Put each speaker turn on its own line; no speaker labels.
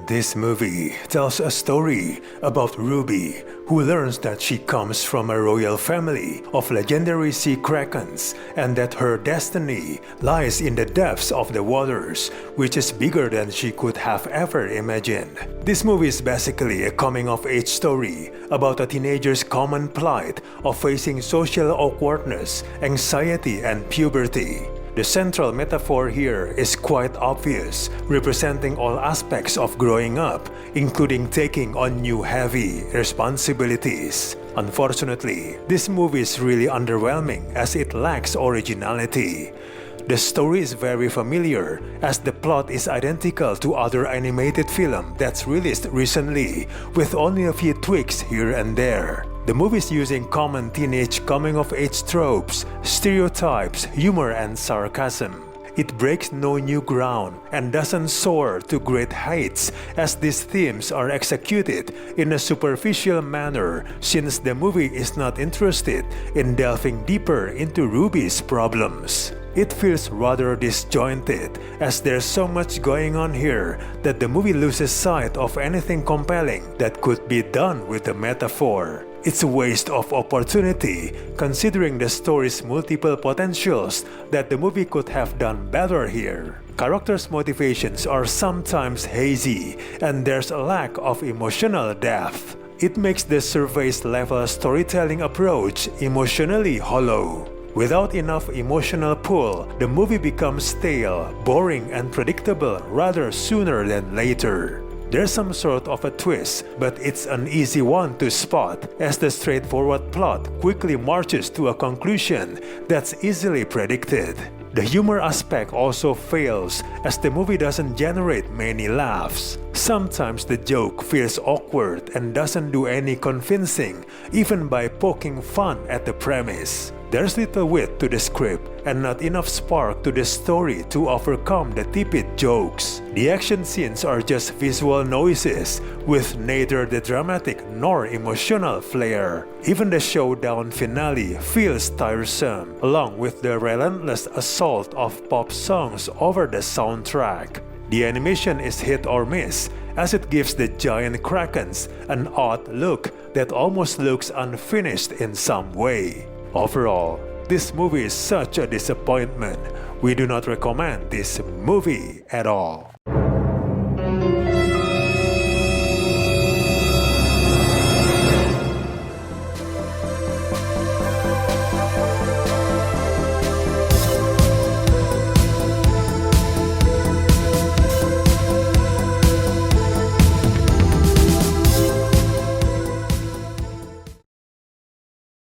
This movie tells a story about Ruby, who learns that she comes from a royal family of legendary sea krakens and that her destiny lies in the depths of the waters, which is bigger than she could have ever imagined. This movie is basically a coming-of-age story about a teenager's common plight of facing social awkwardness, anxiety, and puberty. The central metaphor here is quite obvious, representing all aspects of growing up, including taking on new heavy responsibilities. Unfortunately, this movie is really underwhelming as it lacks originality. The story is very familiar, as the plot is identical to other animated film that's released recently, with only a few tweaks here and there. The movie is using common teenage coming-of-age tropes, stereotypes, humor, and sarcasm. It breaks no new ground and doesn't soar to great heights, as these themes are executed in a superficial manner, since the movie is not interested in delving deeper into Ruby's problems. It feels rather disjointed, as there's so much going on here that the movie loses sight of anything compelling that could be done with the metaphor. It's a waste of opportunity, considering the story's multiple potentials that the movie could have done better here. Characters' motivations are sometimes hazy, and there's a lack of emotional depth. It makes the surface-level storytelling approach emotionally hollow. Without enough emotional pull, the movie becomes stale, boring, and predictable rather sooner than later. There's some sort of a twist, but it's an easy one to spot, as the straightforward plot quickly marches to a conclusion that's easily predicted. The humor aspect also fails, as the movie doesn't generate many laughs. Sometimes the joke feels awkward and doesn't do any convincing, even by poking fun at the premise. There's little wit to the script and not enough spark to the story to overcome the tepid jokes. The action scenes are just visual noises with neither the dramatic nor emotional flair. Even the showdown finale feels tiresome, along with the relentless assault of pop songs over the soundtrack. The animation is hit or miss, as it gives the giant krakens an odd look that almost looks unfinished in some way. Overall, this movie is such a disappointment. We do not recommend this movie at all.